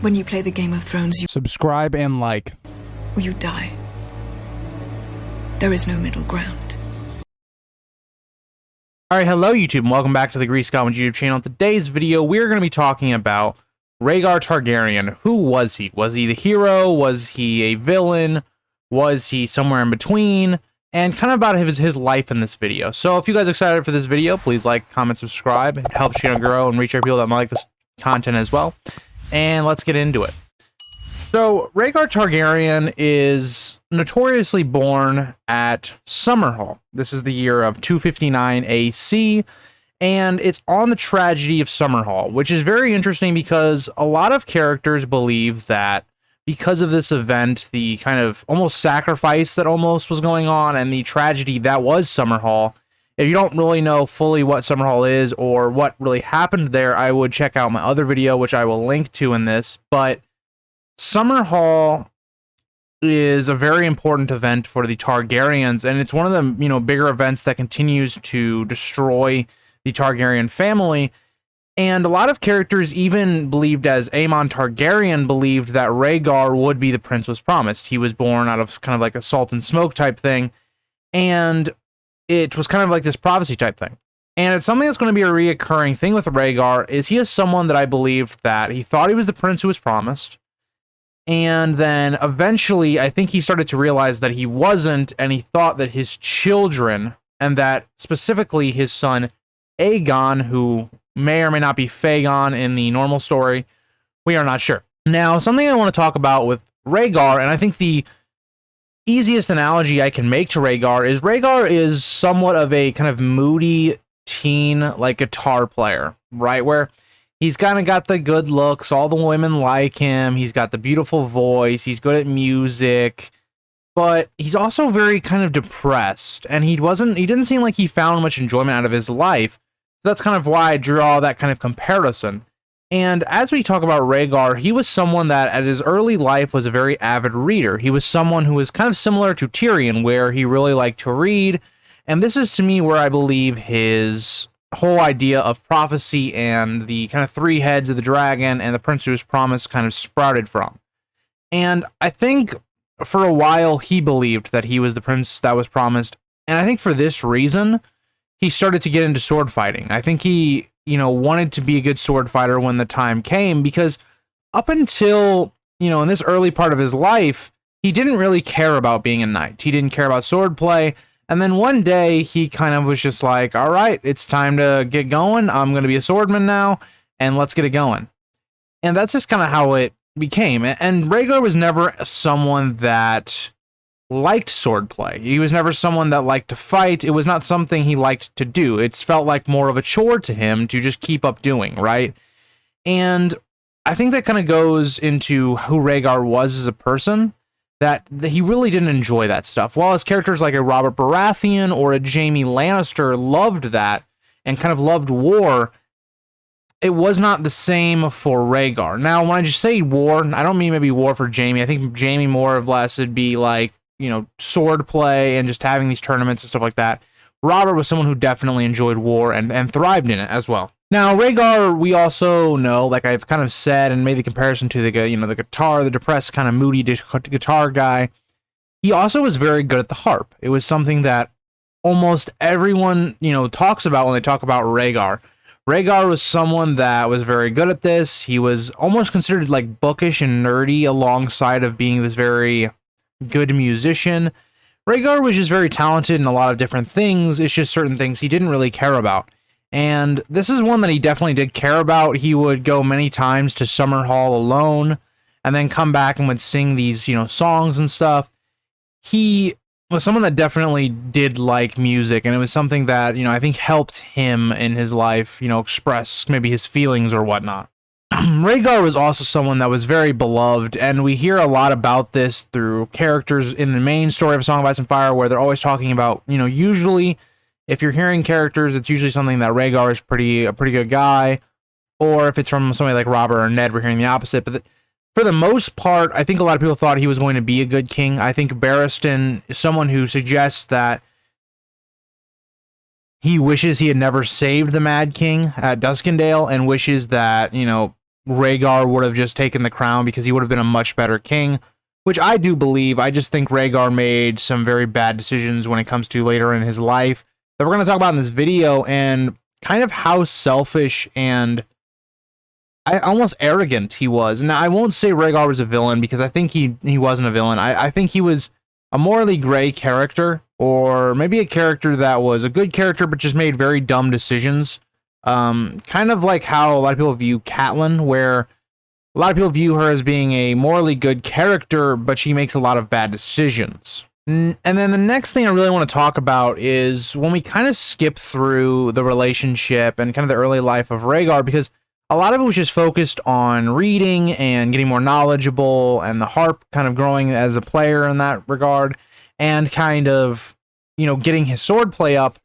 When you play the Game of Thrones, you Subscribe and like. or you die. There is no middle ground. Alright, hello YouTube, and welcome back to the Grease Goblin YouTube channel. In today's video, we're going to be talking about Rhaegar Targaryen. Who was he? Was he the hero? Was he a villain? Was he somewhere in between? And kind of about his life in this video. So if you guys are excited for this video, please like, comment, subscribe. It helps channel grow and reach our people that might like this content as well. And let's get into it. So Rhaegar Targaryen is notoriously born at Summerhall. This is the year of 259 AC, and it's on the tragedy of Summerhall, which is very interesting because a lot of characters believe that because of this event, the kind of almost sacrifice that almost was going on and the tragedy that was Summerhall, if you don't really know fully what Summerhall is or what really happened there, I would check out my other video, which I will link to in this. But Summerhall is a very important event for the Targaryens, and it's one of the bigger events that continues to destroy the Targaryen family. And a lot of characters even believed, as Aemon Targaryen believed, that Rhaegar would be the prince was promised. He was born out of kind of like a salt and smoke type thing, and it was kind of like this prophecy type thing. And it's something that's going to be a reoccurring thing with Rhaegar, is he is someone that I believed that he thought he was the prince who was promised. And then eventually, I think he started to realize that he wasn't, and he thought that his children, and that specifically his son Aegon, who may or may not be Fagon in the normal story, we are not sure. Now, something I want to talk about with Rhaegar, and I think the easiest analogy I can make to Rhaegar is somewhat of a kind of moody teen, like, guitar player, right? Where he's kind of got the good looks, all the women like him, he's got the beautiful voice, he's good at music, but he's also very kind of depressed, and he didn't seem like he found much enjoyment out of his life. So that's kind of why I draw that kind of comparison. And as we talk about Rhaegar, he was someone that at his early life was a very avid reader. He was someone who was kind of similar to Tyrion, where he really liked to read, and this is to me where I believe his whole idea of prophecy and the kind of three heads of the dragon and the prince who was promised kind of sprouted from. And I think for a while he believed that he was the prince that was promised, and I think for this reason he started to get into sword fighting. I think he wanted to be a good sword fighter when the time came, because up until in this early part of his life, he didn't really care about being a knight. He didn't care about swordplay. And then one day he kind of was just like, all right, it's time to get going. I'm going to be a swordman now, and let's get it going. And that's just kind of how it became. And Rhaegar was never someone that liked swordplay. He was never someone that liked to fight. It was not something he liked to do. It's felt like more of a chore to him to just keep up doing, right? And I think that kind of goes into who Rhaegar was as a person, that he really didn't enjoy that stuff. While his characters like a Robert Baratheon or a Jaime Lannister loved that and kind of loved war, it was not the same for Rhaegar. Now, when I just say war, I don't mean maybe war for Jaime. I think Jaime more or less would be like, sword play and just having these tournaments and stuff like that. Robert was someone who definitely enjoyed war and thrived in it as well. Now, Rhaegar, we also know, like I've kind of said and made the comparison to the guitar, the depressed kind of moody guitar guy. He also was very good at the harp. It was something that almost everyone, talks about when they talk about Rhaegar. Rhaegar was someone that was very good at this. He was almost considered like bookish and nerdy alongside of being this very good musician. Rhaegar was just very talented in a lot of different things. It's just certain things he didn't really care about. And this is one that he definitely did care about. He would go many times to Summerhall alone and then come back and would sing these, songs and stuff. He was someone that definitely did like music, and it was something that, I think helped him in his life, express maybe his feelings or whatnot. Rhaegar was also someone that was very beloved, and we hear a lot about this through characters in the main story of A Song of Ice and Fire, where they're always talking about, usually if you're hearing characters, it's usually something that Rhaegar is a pretty good guy, or if it's from somebody like Robert or Ned, we're hearing the opposite. But for the most part, I think a lot of people thought he was going to be a good king. I think Barristan is someone who suggests that he wishes he had never saved the Mad King at Duskendale, and wishes that, Rhaegar would have just taken the crown because he would have been a much better king, which I do believe. I just think Rhaegar made some very bad decisions when it comes to later in his life that we're going to talk about in this video, and kind of how selfish and almost arrogant he was. Now, I won't say Rhaegar was a villain because I think he wasn't a villain. I think he was a morally gray character, or maybe a character that was a good character but just made very dumb decisions. Kind of like how a lot of people view Catelyn, where a lot of people view her as being a morally good character, but she makes a lot of bad decisions. And then the next thing I really want to talk about is when we kind of skip through the relationship and kind of the early life of Rhaegar, because a lot of it was just focused on reading and getting more knowledgeable, and the harp kind of growing as a player in that regard, and kind of, you know, getting his swordplay up.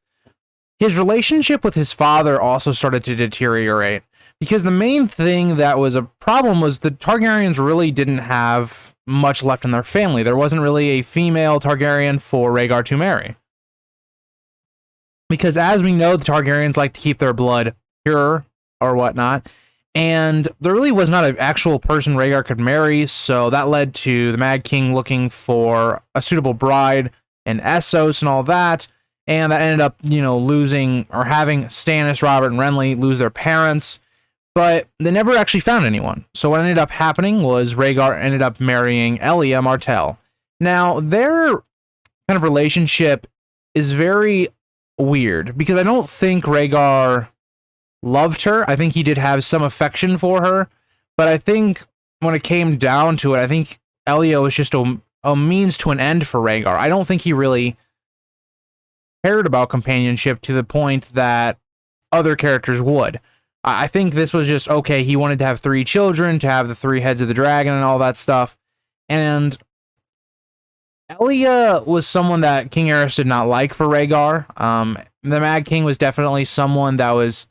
His relationship with his father also started to deteriorate, because the main thing that was a problem was the Targaryens really didn't have much left in their family. There wasn't really a female Targaryen for Rhaegar to marry. Because as we know, the Targaryens like to keep their blood pure or whatnot, and there really was not an actual person Rhaegar could marry, so that led to the Mad King looking for a suitable bride in Essos and all that, and that ended up, you know, losing, or having Stannis, Robert, and Renly lose their parents, but they never actually found anyone. So what ended up happening was Rhaegar ended up marrying Elia Martell. Now, their kind of relationship is very weird, because I don't think Rhaegar loved her. I think he did have some affection for her, but I think when it came down to it, I think Elia was just a means to an end for Rhaegar. I don't think he really cared about companionship to the point that other characters would. I think this was just, okay, he wanted to have 3 children, to have the 3 heads of the dragon and all that stuff, and Elia was someone that King Aerys did not like for Rhaegar. The Mad King was definitely someone that was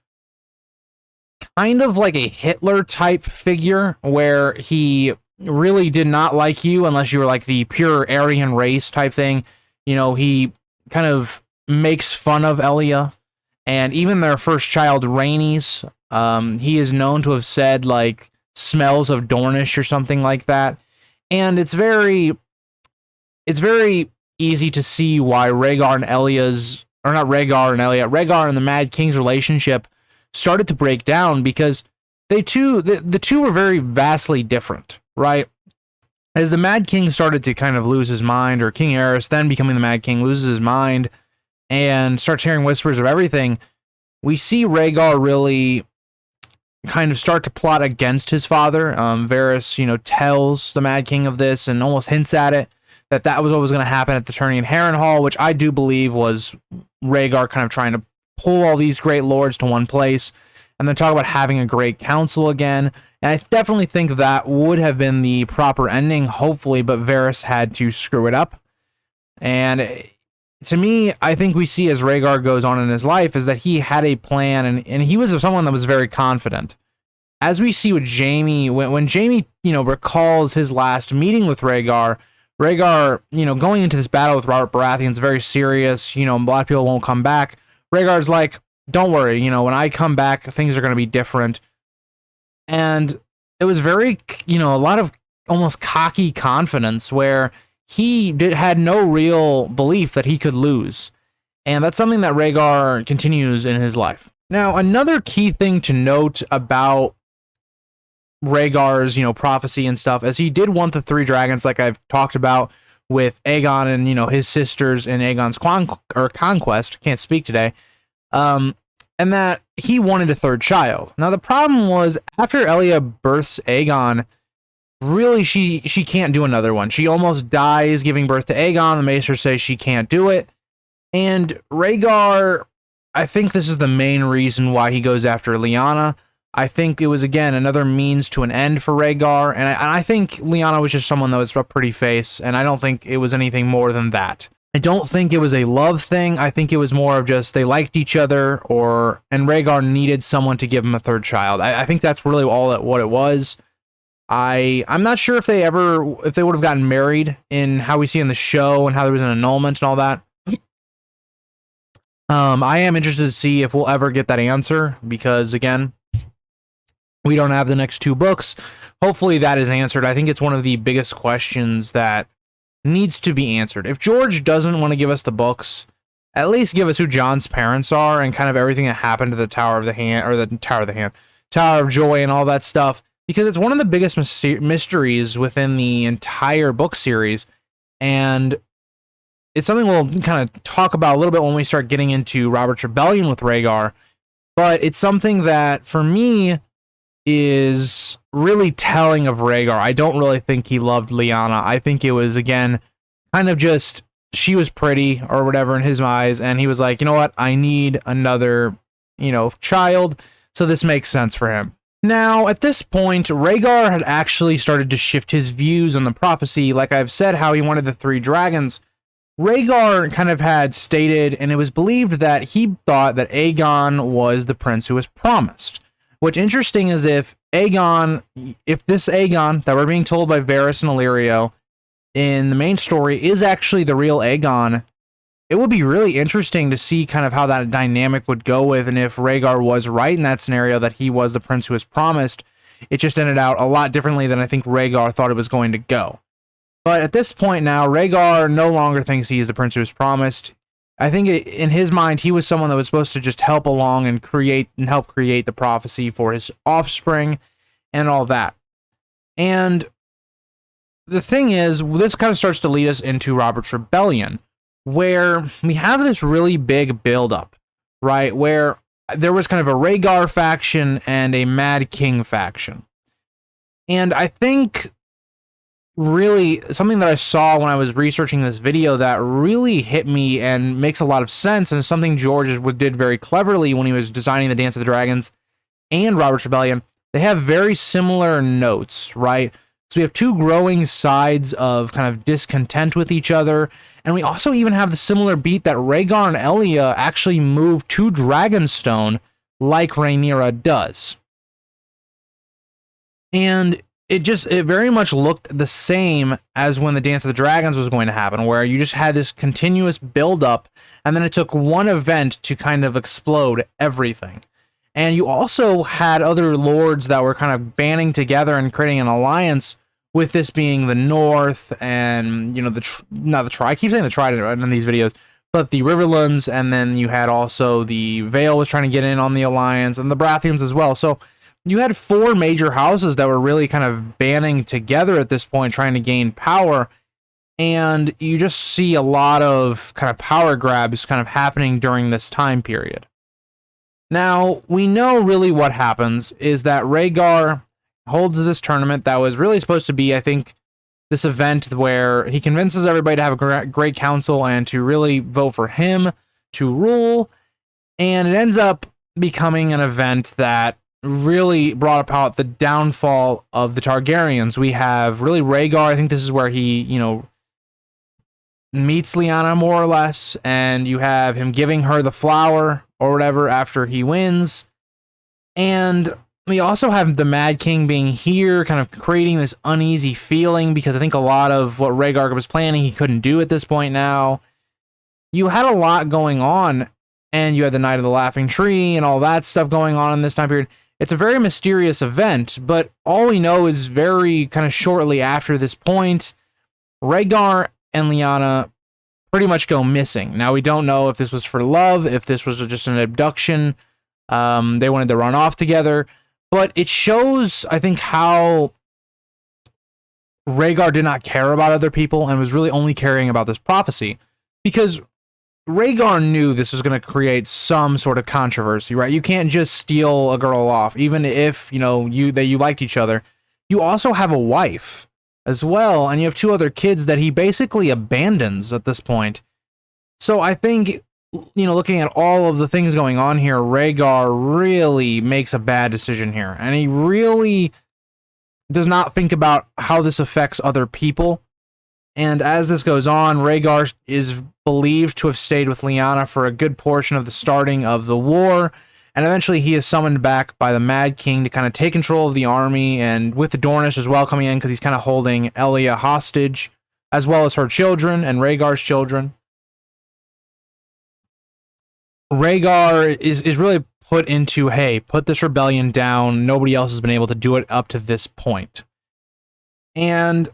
kind of like a Hitler type figure, where he really did not like you unless you were like the pure Aryan race type thing. You know, he kind of makes fun of Elia, and even their first child, Rhaenys, he is known to have said like smells of Dornish or something like that. And it's very easy to see why Rhaegar and Elia's, or not Rhaegar and Elia, Rhaegar and the Mad King's relationship started to break down, because the two were very vastly different, right? As the Mad King started to kind of lose his mind, or King Aerys, then becoming the Mad King, loses his mind and starts hearing whispers of everything, we see Rhaegar really kind of start to plot against his father. Varys, you know, tells the Mad King of this and almost hints at it, that was what was going to happen at the tourney in Harrenhal, which I do believe was Rhaegar kind of trying to pull all these great lords to one place, and then talk about having a great council again. And I definitely think that would have been the proper ending, hopefully, but Varys had to screw it up. And to me, I think we see as Rhaegar goes on in his life is that he had a plan, and he was someone that was very confident. As we see with Jaime, when Jaime, you know, recalls his last meeting with Rhaegar, you know, going into this battle with Robert Baratheon's very serious, you know, a lot of people won't come back. Rhaegar's like, don't worry, you know, when I come back, things are going to be different. And it was very, you know, a lot of almost cocky confidence, where he had no real belief that he could lose. And that's something that Rhaegar continues in his life. Now, another key thing to note about Rhaegar's, you know, prophecy and stuff, is he did want the 3 dragons, like I've talked about with Aegon and, you know, his sisters in Aegon's conquest. Can't speak today. And that he wanted a 3rd child. Now, the problem was, after Elia births Aegon, really she can't do another one. She almost dies giving birth to Aegon. The Maesters say she can't do it. And Rhaegar, I think this is the main reason why he goes after Lyanna. I think it was, again, another means to an end for Rhaegar, and I think Lyanna was just someone that was a pretty face, and I don't think it was anything more than that. I don't think it was a love thing. I think it was more of just they liked each other, and Rhaegar needed someone to give him a 3rd child. I think that's really what it was. I'm not sure if they would have gotten married in how we see in the show, and how there was an annulment and all that. I am interested to see if we'll ever get that answer, because, again, We don't have the next 2 books. Hopefully that is answered. I think it's one of the biggest questions that needs to be answered. If George doesn't want to give us the books, at least give us who Jon's parents are and kind of everything that happened to the Tower of the Hand, or the Tower of the Hand, Tower of Joy and all that stuff, because it's one of the biggest mysteries within the entire book series, and it's something we'll kind of talk about a little bit when we start getting into Robert's Rebellion with Rhaegar, but it's something that, for me, is really telling of Rhaegar. I don't really think he loved Lyanna. I think it was, again, kind of just, she was pretty or whatever in his eyes, and he was like, you know what, I need another, child, so this makes sense for him. Now, at this point, Rhaegar had actually started to shift his views on the prophecy. Like I've said, how he wanted the 3 dragons. Rhaegar kind of had stated, and it was believed that he thought that Aegon was the prince who was promised. What's interesting is if this Aegon that we're being told by Varys and Illyrio in the main story is actually the real Aegon, it would be really interesting to see kind of how that dynamic would go with, and if Rhaegar was right in that scenario that he was the prince who was promised, it just ended out a lot differently than I think Rhaegar thought it was going to go. But at this point now, Rhaegar no longer thinks he is the prince who was promised. I think in his mind, he was someone that was supposed to just help along and help create the prophecy for his offspring and all that. And the thing is, this kind of starts to lead us into Robert's Rebellion, where we have this really big buildup, right? Where there was kind of a Rhaegar faction and a Mad King faction. And I think really something that I saw when I was researching this video that really hit me and makes a lot of sense, and something George did very cleverly when he was designing the Dance of the Dragons and Robert's Rebellion, they have very similar notes, right? So we have 2 growing sides of kind of discontent with each other, and we also even have the similar beat that Rhaegar and Elia actually move to Dragonstone like Rhaenyra does. And it very much looked the same as when the Dance of the Dragons was going to happen, where you just had this continuous build-up, and then it took one event to kind of explode everything. And you also had other lords that were kind of banding together and creating an alliance, with this being the North and, I keep saying the Trident in these videos, but the Riverlands, and then you had also the Vale was trying to get in on the alliance, and the Baratheons as well. So you had 4 major houses that were really kind of banding together at this point, trying to gain power, and you just see a lot of kind of power grabs kind of happening during this time period. Now, we know really what happens is that Rhaegar holds this tournament that was really supposed to be, I think, this event where he convinces everybody to have a great council and to really vote for him to rule, and it ends up becoming an event that really brought about the downfall of the Targaryens. We have really Rhaegar, I think this is where he, meets Lyanna more or less, and you have him giving her the flower or whatever after he wins. And we also have the Mad King being here, kind of creating this uneasy feeling, because I think a lot of what Rhaegar was planning he couldn't do at this point now. You had a lot going on, and you had the Night of the Laughing Tree and all that stuff going on in this time period. It's a very mysterious event, but all we know is very kind of shortly after this point, Rhaegar and Lyanna pretty much go missing. Now, we don't know if this was for love, if this was just an abduction. They wanted to run off together, but it shows, I think, how Rhaegar did not care about other people and was really only caring about this prophecy, because Rhaegar knew this was going to create some sort of controversy, right? You can't just steal a girl off, even if, you liked each other. You also have a wife as well, and you have 2 other kids that he basically abandons at this point. So I think, looking at all of the things going on here, Rhaegar really makes a bad decision here, and he really does not think about how this affects other people. And as this goes on, Rhaegar is believed to have stayed with Lyanna for a good portion of the starting of the war, and eventually he is summoned back by the Mad King to kind of take control of the army, and with the Dornish as well coming in, because he's kind of holding Elia hostage, as well as her children and Rhaegar's children. Rhaegar is really put into, hey, put this rebellion down. Nobody else has been able to do it up to this point. And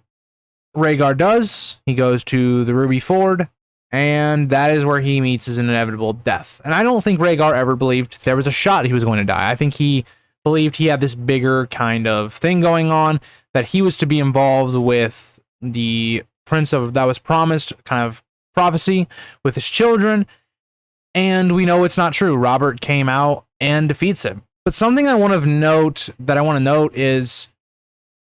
Rhaegar does. He goes to the Ruby Ford, and that is where he meets his inevitable death. And I don't think Rhaegar ever believed there was a shot he was going to die. I think he believed he had this bigger kind of thing going on, that he was to be involved with the prince of that was promised kind of prophecy with his children. And we know it's not true. Robert came out and defeats him. But something I want to note is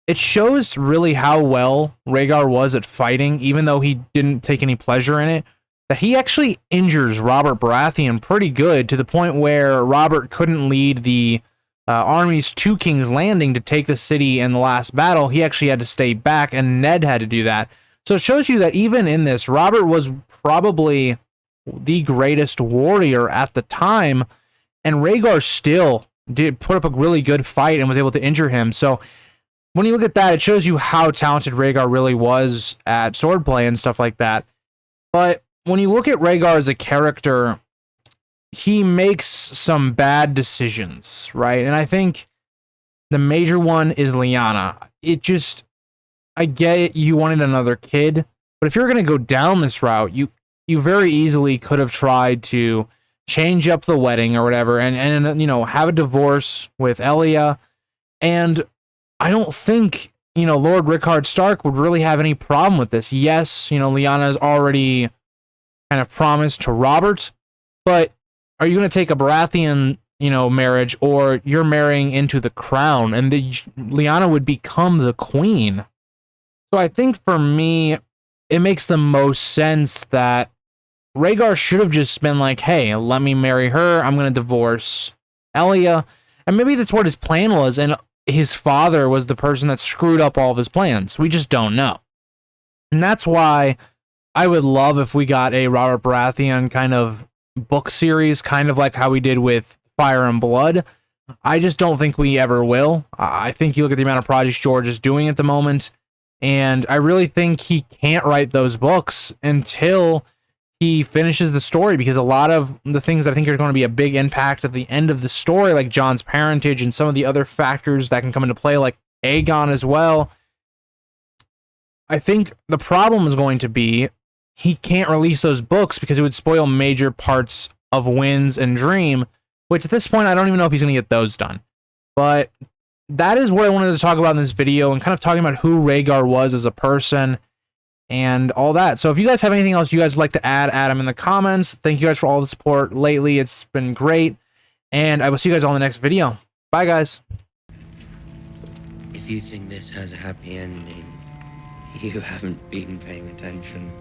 it shows really how well Rhaegar was at fighting, even though he didn't take any pleasure in it, that he actually injures Robert Baratheon pretty good, to the point where Robert couldn't lead the armies to King's Landing to take the city in the last battle. He actually had to stay back, and Ned had to do that. So it shows you that even in this, Robert was probably the greatest warrior at the time, and Rhaegar still did put up a really good fight and was able to injure him. So when you look at that, it shows you how talented Rhaegar really was at swordplay and stuff like that. But when you look at Rhaegar as a character, he makes some bad decisions, right? And I think the major one is Lyanna. I get it, you wanted another kid, but if you're going to go down this route, you very easily could have tried to change up the wedding or whatever, and you know, have a divorce with Elia. And I don't think, you know, Lord Rickard Stark would really have any problem with this. Yes, you know, Lyanna's already kind of promised to Robert, but are you going to take a Baratheon, you know, marriage, or you're marrying into the crown, and Lyanna would become the queen? So I think for me, it makes the most sense that Rhaegar should have just been like, hey, let me marry her. I'm going to divorce Elia. And maybe that's what his plan was, and his father was the person that screwed up all of his plans. We just don't know. And that's why I would love if we got a Robert Baratheon kind of book series, kind of like how we did with Fire and Blood. I just don't think we ever will. I think you look at the amount of projects George is doing at the moment, and I really think he can't write those books until he finishes the story, because a lot of the things I think are going to be a big impact at the end of the story, like Jon's parentage and some of the other factors that can come into play, like Aegon as well. I think the problem is going to be he can't release those books because it would spoil major parts of Winds and Dream, which at this point, I don't even know if he's going to get those done. But that is what I wanted to talk about in this video, and kind of talking about who Rhaegar was as a person and all that. So if you guys have anything else you guys would like to add them in the comments. Thank you guys for all the support lately. It's been great. And I will see you guys all in the next video. Bye, guys. If you think this has a happy ending, you haven't been paying attention.